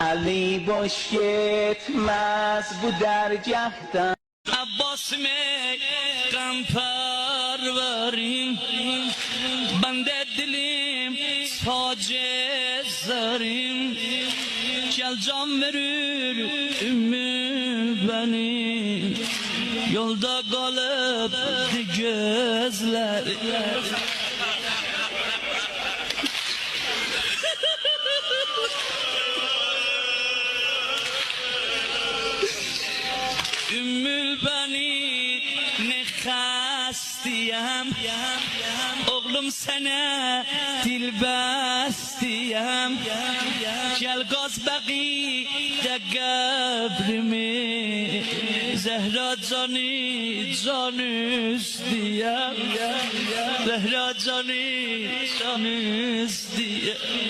علی باش یتمز بود در جهدم عباس می غم پروریم بنده دلیم تاج زریم gel can verir ümmü benim yolda kalıp gözler Ümmül beni ne hastiyem Oğlum sana dilbestiyem Gel gaz baqi de qabrimi Zehra cani can istiyem Zehra cani can istiyem